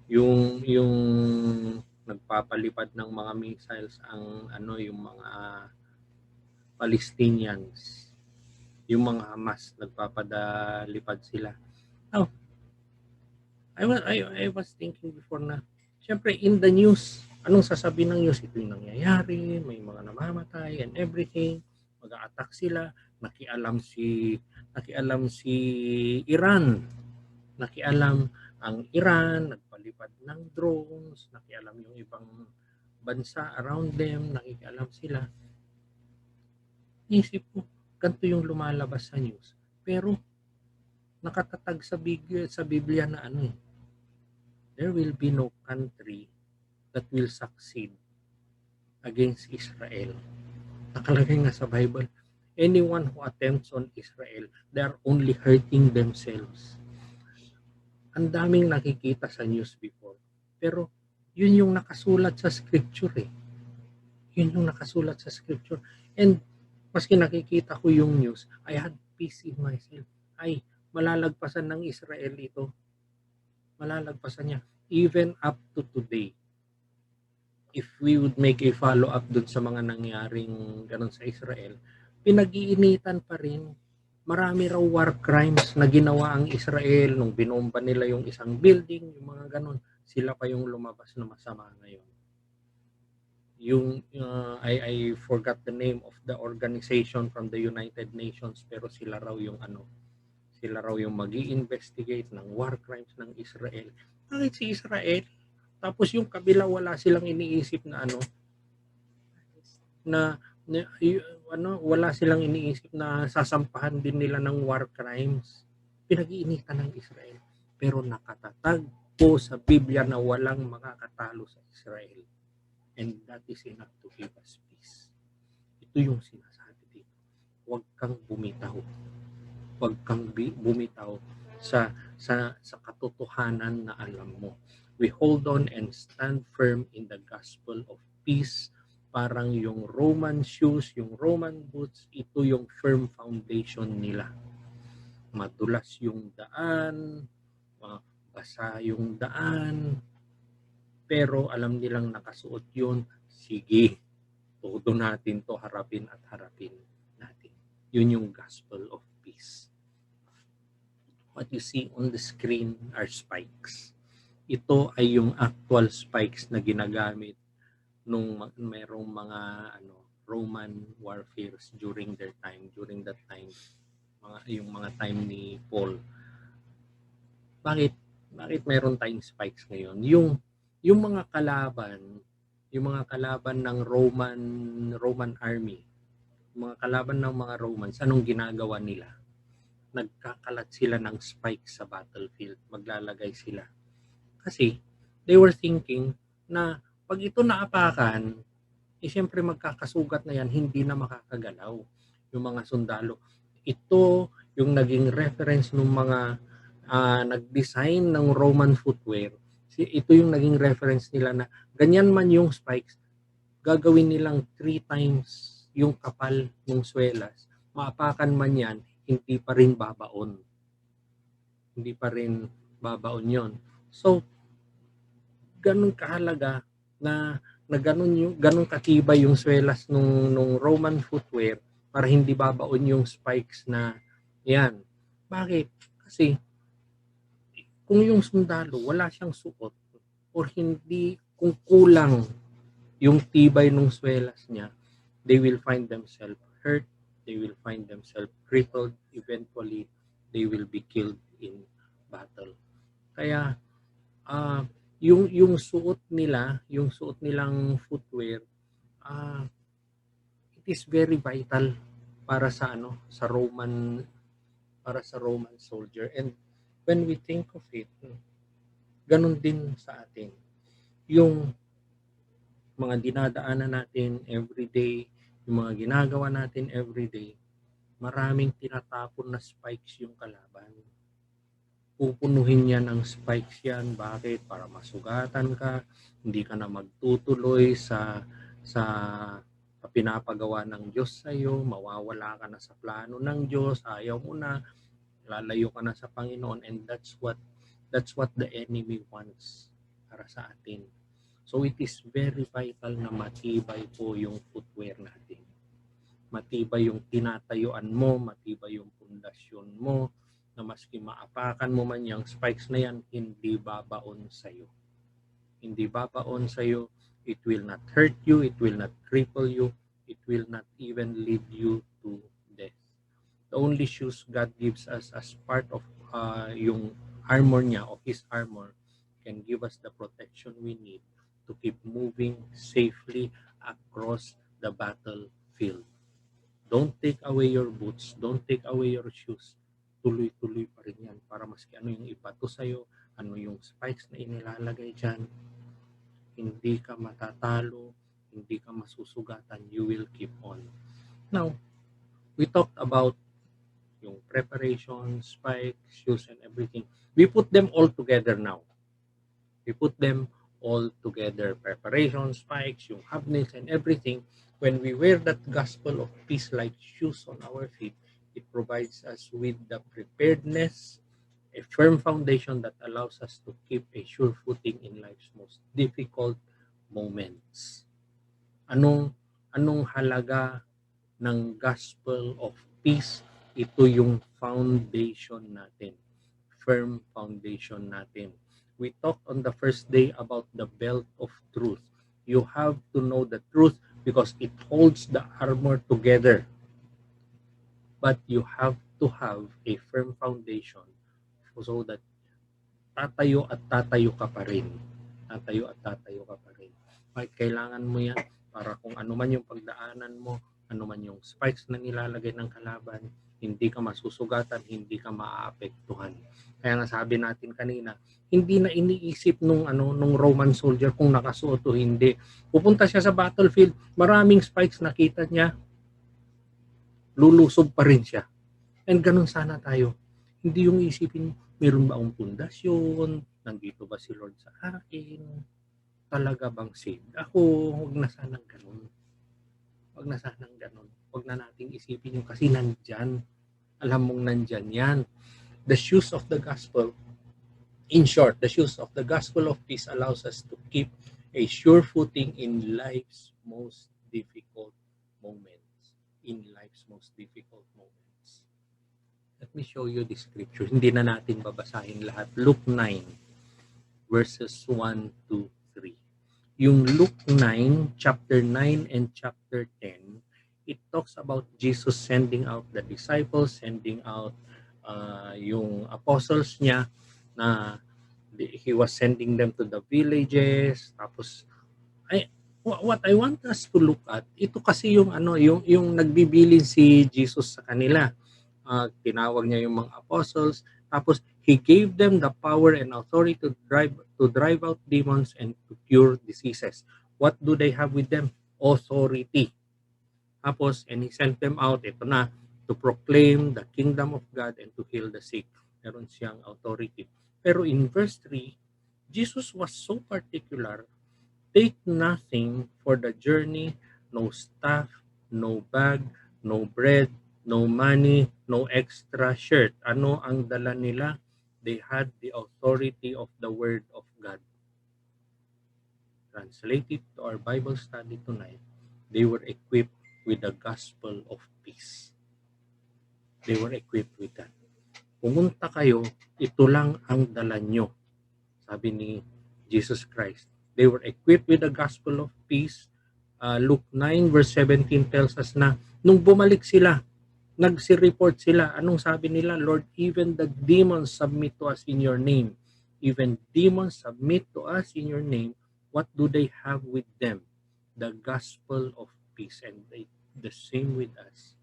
yung nagpapalipad ng mga missiles ang yung mga Palestinians, yung mga Hamas, nagpapadalipad sila. Oh, I was thinking before na, syempre in the news, anong sasabihin ng news? Ito yung nangyayari, may mga namamatay and everything, mag-a-attack sila, nakialam si Iran, nakialam ang Iran, nagpalipad ng drones, nakialam yung ibang bansa around them, nakikialam sila. Isip ko, ganito yung lumalabas sa news. Pero, nakatatag sa Biblia na there will be no country that will succeed against Israel. Nakalagay nga sa Bible, anyone who attempts on Israel, they are only hurting themselves. Ang daming nakikita sa news before. Pero, yun yung nakasulat sa scripture eh. Yun yung nakasulat sa scripture. And, maski nakikita ko yung news, I had peace in myself. Ay, malalagpasan ng Israel ito. Malalagpasan niya. Even up to today. If we would make a follow-up dun sa mga nangyaring ganun sa Israel, pinag-iinitan pa rin. Marami raw war crimes na ginawa ang Israel nung binomba nila yung isang building, yung mga ganun. Sila pa yung lumabas na masama ngayon. Yung I forgot the name of the organization from the United Nations, pero sila raw yung magi-investigate ng war crimes ng Israel. Bakit si Israel? Tapos yung kabila wala silang iniisip na wala silang iniisip na sasampahan din nila ng war crimes. Pinag-iinitan ng Israel. Pero nakatatag po sa Biblia na walang makakatalo sa Israel. And that is enough to give us peace. Ito yung sinasabi dito. Huwag kang bumitaw. Huwag kang bumitaw sa katotohanan na alam mo. We hold on and stand firm in the gospel of peace. Parang yung Roman shoes, yung Roman boots, ito yung firm foundation nila. Madulas yung daan, basa yung daan, pero alam nilang nakasuot yun, sige, todo natin to harapin at harapin natin. Yun yung gospel of peace. What you see on the screen are spikes. Ito ay yung actual spikes na ginagamit merong mga Roman warfares during that time, yung mga time ni Paul. Bakit meron tayong spikes ngayon? Yung mga kalaban ng Roman army, mga kalaban ng mga Romans, anong ginagawa nila? Nagkakalat sila ng spikes sa battlefield, maglalagay sila. Kasi they were thinking na pag ito naapakan, siyempre magkakasugat na yan, hindi na makakagalaw yung mga sundalo. Ito yung naging reference ng mga nag-design ng Roman footwear. Ito yung naging reference nila na ganyan man yung spikes, gagawin nilang 3 times yung kapal ng swelas. Maapakan man yan, hindi pa rin babaon. Yon. So, ganun kahalaga na ganun katibay yung swelas nung Roman footwear para hindi babaon yung spikes na yan. Bakit? Kasi kung yung sundalo wala siyang suot or hindi, kung kulang yung tibay ng swelas niya, they will find themselves hurt, they will find themselves crippled, eventually they will be killed in battle. Kaya yung suot nilang footwear, it is very vital para sa Roman soldier. And when we think of it, ganun din sa atin. Yung mga dinadaanan natin everyday, yung mga ginagawa natin everyday, maraming tinatapon na spikes yung kalaban. Pupunuhin niya ng spikes yan. Bakit? Para masugatan ka, hindi ka na magtutuloy sa pinapagawa ng Diyos sa iyo, mawawala ka na sa plano ng Diyos, ayaw mo na, lalayo ka na sa Panginoon, and that's what the enemy wants para sa atin. So it is very vital na matibay po yung footwear natin. Matibay yung tinatayuan mo, matibay yung pundasyon mo, na maski maapakan mo man yung spikes na yan, hindi babaon sa'yo. Hindi babaon sa'yo. It will not hurt you, it will not cripple you, it will not even lead you to death. The only shoes God gives us as part of yung armor niya, of His armor, can give us the protection we need to keep moving safely across the battlefield. Don't take away your boots, don't take away your shoes. Tuloy-tuloy pa rin yan para maski ano yung ibato sa'yo, ano yung spikes na inilalagay dyan, hindi ka matatalo, hindi ka masusugatan, you will keep on. Now, we talked about yung preparation, spikes, shoes, and everything. We put them all together now. We put them all together. Preparation, spikes, yung hobnails, and everything. When we wear that gospel of peace like shoes on our feet, it provides us with the preparedness, a firm foundation that allows us to keep a sure footing in life's most difficult moments. Anong halaga ng gospel of peace? Ito yung foundation natin, firm foundation natin. We talked on the first day about the belt of truth. You have to know the truth because it holds the armor together. But you have to have a firm foundation so that tatayo ka pa rin. Kailangan mo yan para kung ano man yung pagdaanan mo, ano man yung spikes na nilalagay ng kalaban, hindi ka masusugatan, hindi ka maaapektuhan. Kaya nga sabi natin kanina, hindi na iniisip nung Roman soldier kung nakasuot o hindi. Pupunta siya sa battlefield, maraming spikes nakita niya, lulusob pa rin siya. And ganun sana tayo. Hindi yung isipin, meron ba akong pundasyon? Nandito ba si Lord sa akin? Talaga bang saved ako? Huwag na sanang ganun. Huwag na nating isipin yung kasi nandyan. Alam mong nandyan yan. The shoes of the gospel, in short, the shoes of the gospel of peace allows us to keep a sure footing in life's most difficult moments. Let me show you the scripture. Hindi na natin babasahin lahat. Luke 9, verses 1 to 3. yung Luke 9, chapter 9 and chapter 10, it talks about Jesus sending out the disciples, sending out yung apostles niya na he was sending them to the villages. Tapos what I want us to look at, ito kasi yung yung nagbibilin si Jesus sa kanila. Tinawag niya yung mga apostles, tapos he gave them the power and authority to drive out demons and to cure diseases. What do they have with them? Authority. Tapos, and he sent them out, ito na, to proclaim the kingdom of God and to heal the sick. Meron siyang authority. Pero in verse 3, Jesus was so particular, take nothing for the journey, no staff, no bag, no bread, no money, no extra shirt. Ano ang dala nila? They had the authority of the word of God. Translated to our Bible study tonight, they were equipped with the gospel of peace. They were equipped with that. Pumunta kayo, ito lang ang dala nyo. Sabi ni Jesus Christ. They were equipped with the gospel of peace. Luke 9 verse 17 tells us na nung bumalik sila, nagsi-report sila. Anong sabi nila? Lord, even the demons submit to us in your name. Even demons submit to us in your name. What do they have with them? The gospel of peace. And the same with us.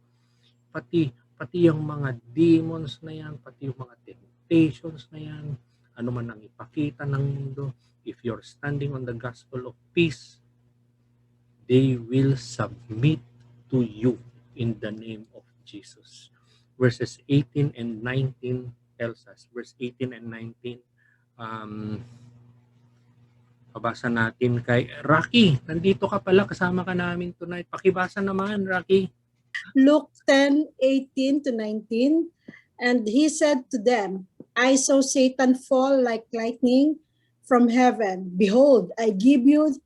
Pati yung mga demons na yan, pati yung mga temptations na yan, ano man ang ipakita ng mundo, if you're standing on the gospel of peace, they will submit to you in the name of Jesus. Verses 18 and 19 tells us, verse 18 and 19, pabasa natin kay Rocky. Nandito ka pala, kasama ka namin tonight. Pakibasa naman, Rocky. Luke 10:18 to 19. And he said to them, I saw Satan fall like lightning from heaven. Behold, I give you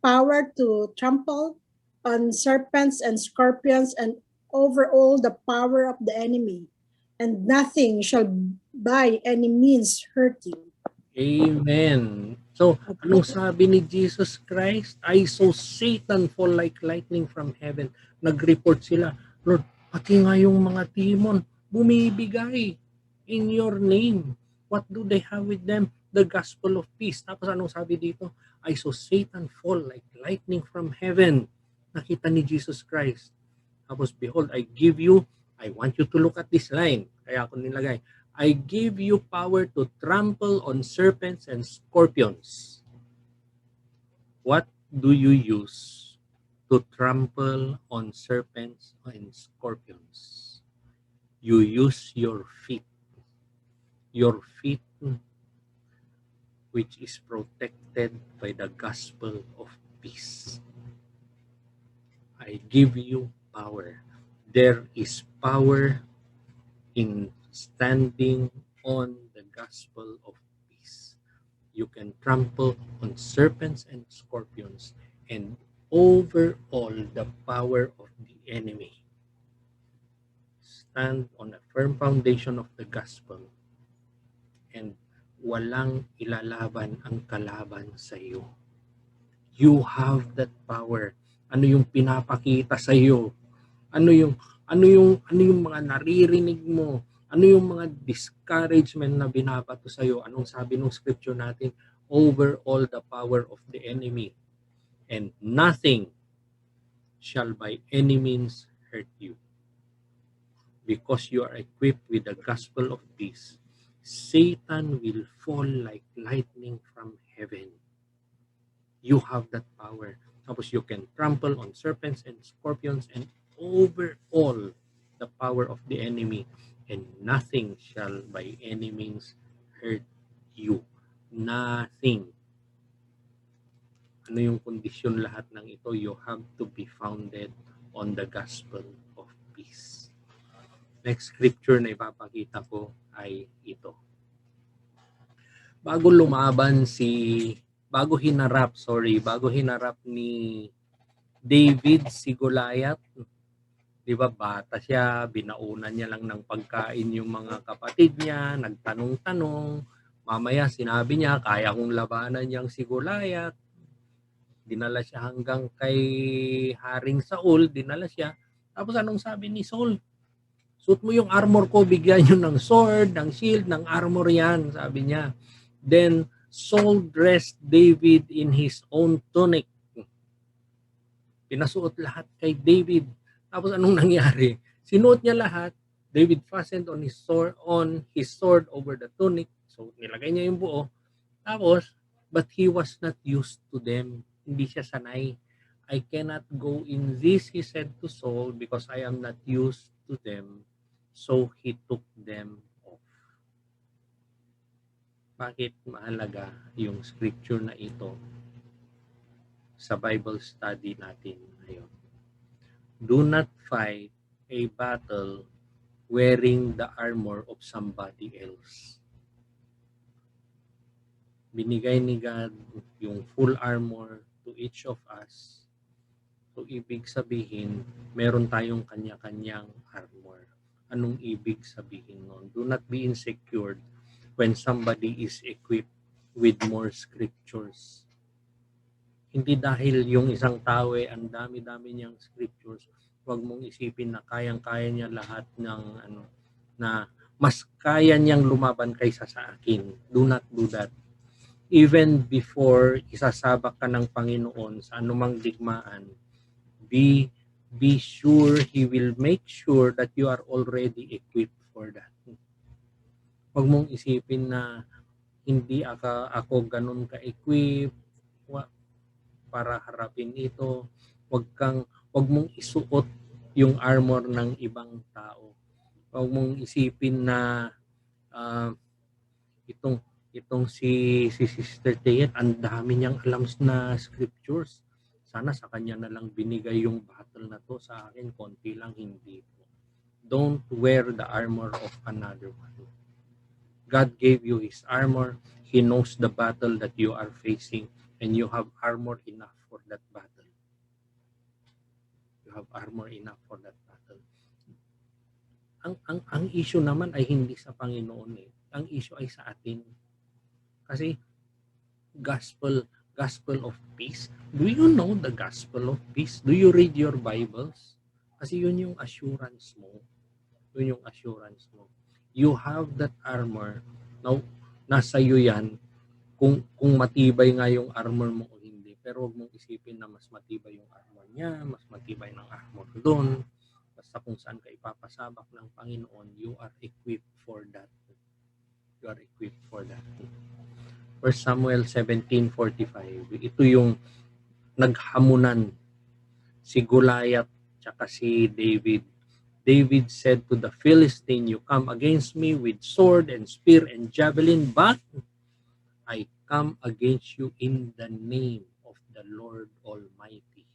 power to trample on serpents and scorpions and over all the power of the enemy, and nothing shall by any means hurt you. Amen. So, anong sabi ni Jesus Christ? I saw Satan fall like lightning from heaven. Nag-report sila, Lord, pati nga yung mga demon, bumibigay in your name. What do they have with them? The gospel of peace. Tapos anong sabi dito? I saw Satan fall like lightning from heaven. Nakita ni Jesus Christ. Tapos, behold, I want you to look at this line. Kaya ako nilagay, I give you power to trample on serpents and scorpions. What do you use to trample on serpents and scorpions? You use your feet. Your feet, which is protected by the gospel of peace. I give you power. There is power in standing on the gospel of peace. You can trample on serpents and scorpions and overall the power of the enemy. Stand on a firm foundation of the gospel and walang ilalaban ang kalaban sa iyo. You have that power. Ano yung pinapakita sa iyo? Ano yung mga naririnig mo? Ano yung mga discouragement na binabato sa iyo? Anong sabi ng scripture natin? Over all the power of the enemy. And nothing shall by any means hurt you. Because you are equipped with the gospel of peace, Satan will fall like lightning from heaven. You have that power. Tapos you can trample on serpents and scorpions and over all the power of the enemy. And nothing shall by any means hurt you. Nothing. Ano yung kondisyon lahat ng ito? You have to be founded on the gospel of peace. Next scripture na ipapakita ko ay ito. Bago hinarap ni David si Goliath, di ba, bata siya, binaunan niya lang ng pagkain yung mga kapatid niya, nagtanong-tanong, mamaya sinabi niya, kaya kong labanan niyang si Goliath. Dinala siya hanggang kay Haring Saul, dinala siya. Tapos anong sabi ni Saul? Suot mo yung armor ko, bigyan nyo ng sword, ng shield, ng armor yan, sabi niya. Then Saul dressed David in his own tunic. Pinasuot lahat kay David. Tapos anong nangyari? Sinuot niya lahat. David fastened on his sword over the tunic. So nilagay niya yung buo. Tapos, but he was not used to them. Hindi siya sanay. I cannot go in this, he said to Saul, because I am not used to them. So he took them off. Bakit mahalaga yung scripture na ito sa Bible study natin ngayon? Do not fight a battle wearing the armor of somebody else. Binigay ni God yung full armor to each of us. So, ibig sabihin, meron tayong kanya-kanyang armor. Anong ibig sabihin nun? Do not be insecure when somebody is equipped with more scriptures. Hindi dahil yung isang tao ang dami-dami niyang scriptures, huwag mong isipin na kayang-kaya niya lahat ng na mas kaya niyang lumaban kaysa sa akin. Do not do that. Even before isasabak ka ng Panginoon sa anumang digmaan, be sure He will make sure that you are already equipped for that. Huwag mong isipin na hindi ako ganun ka-equip para harapin ito. Huwag mong isuot yung armor ng ibang tao. Huwag mong isipin na itong si Sister Tayet, ang dami niyang alam na scriptures. Sana sa kanya na lang binigay yung battle na to, sa akin konti lang, hindi po. Don't wear the armor of another one. God gave you His armor. He knows the battle that you are facing, and you have armor enough for that battle. You have armor enough for that battle. Ang issue naman ay hindi sa Panginoon eh. Ang issue ay sa atin. Kasi gospel of peace. Do you know the gospel of peace? Do you read your Bibles? Kasi yun yung assurance mo. Yun yung assurance mo. You have that armor. Now, nasa iyo yan kung matibay nga yung armor mo o hindi. Pero huwag mong isipin na mas matibay yung armor niya, mas matibay ng armor doon. Basta kung saan ka ipapasabak ng Panginoon, you are equipped for that. You are equipped for that. 1 Samuel 17:45. Ito yung naghamunan si Goliath tsaka si David. David said to the Philistine, "You come against me with sword and spear and javelin, but I come against you in the name of the Lord Almighty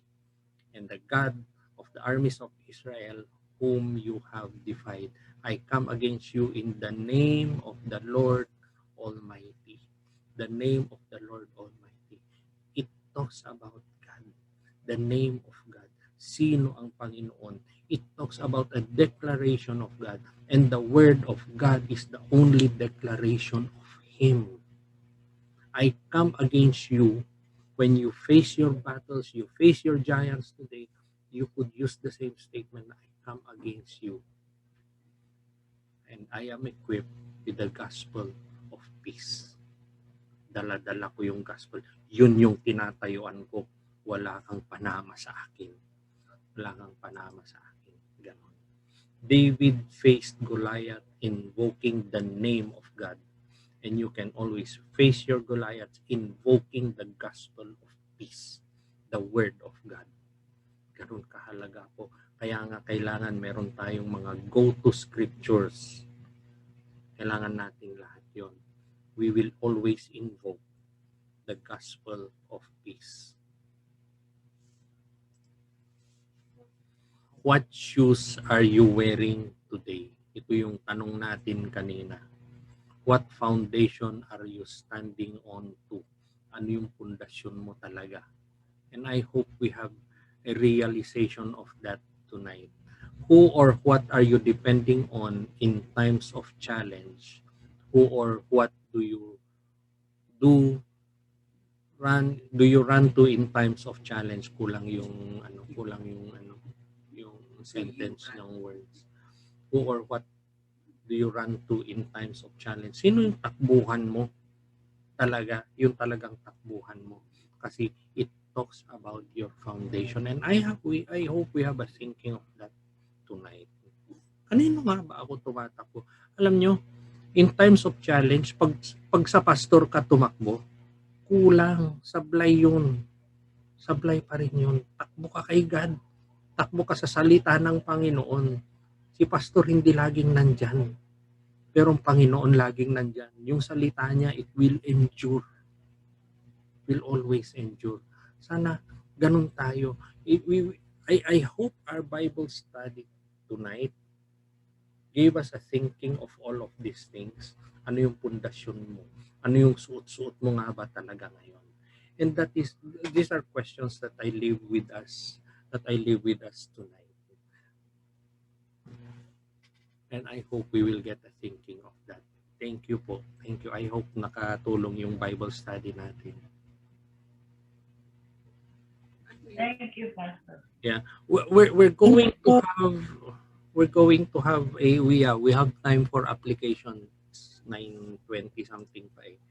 and the God of the armies of Israel, whom you have defied. I come against you in the name of the Lord Almighty." The name of the Lord Almighty. It talks about God. The name of God. Sino ang Panginoon? It talks about a declaration of God. And the word of God is the only declaration of Him. I come against you. When you face your battles, you face your giants today, you could use the same statement, I come against you. And I am equipped with the gospel of peace. Dala-dala ko yung gospel. Yun yung tinatayuan ko. Wala kang panama sa akin. Wala kang panama sa akin. Ganon. David faced Goliath invoking the name of God. And you can always face your Goliath invoking the gospel of peace. The word of God. Ganon kahalaga po. Kaya nga kailangan meron tayong mga go-to scriptures. Kailangan nating lahat yon. We will always invoke the gospel of peace. What shoes are you wearing today? Ito yung tanong natin kanina. What foundation are you standing on to? Ano yung pundasyon mo talaga? And I hope we have a realization of that tonight. Who or what are you depending on in times of challenge? Who or what do you do do you run to in times of challenge? Kulang yung yung sentence ng words. Who or what do you run to in times of challenge? Sino yung takbuhan mo? Talaga, yung talagang takbuhan mo. Kasi it talks about your foundation. And I hope we have a thinking of that tonight. Kanino nga ba ako tumatakbo? Alam nyo, in times of challenge, pag sa pastor ka tumakbo, kulang, sablay yun. Sablay pa rin yun. Takbo ka kay God. Takbo ka sa salita ng Panginoon. Si pastor hindi laging nandyan. Pero ang Panginoon laging nandyan. Yung salita niya, it will endure. Will always endure. Sana ganun tayo. I hope our Bible study tonight gave us a thinking of all of these things. Ano yung pundasyon mo? Ano yung suot-suot mo nga ba talaga ngayon? And these are questions that I leave with us tonight. And I hope we will get a thinking of that. Thank you po. Thank you. I hope nakatulong yung Bible study natin. Thank you, Pastor. Yeah. We're going to have we have time for applications 9:20 something pa eh.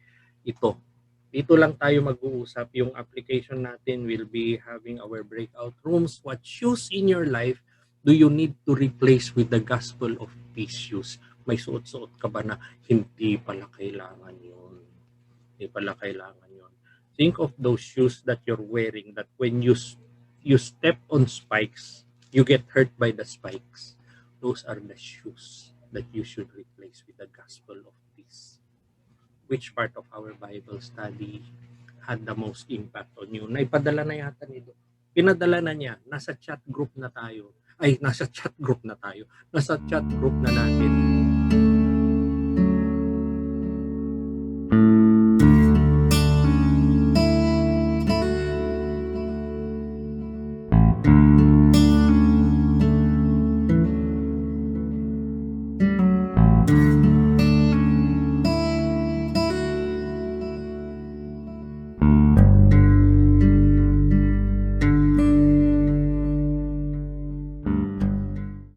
Dito lang tayo mag-uusap. Yung application natin will be having our breakout rooms. What shoes in your life do you need to replace with the gospel of peace shoes? May suot-suot ka ba na hindi pala kailangan yun? Hindi pala kailangan yun. Think of those shoes that you're wearing that when you step on spikes, you get hurt by the spikes. Those are the shoes that you should replace with the gospel of peace. Which part of our Bible study had the most impact on you? Naipadala na yata nito. Pinadala na niya. Nasa chat group na tayo. Nasa chat group na natin.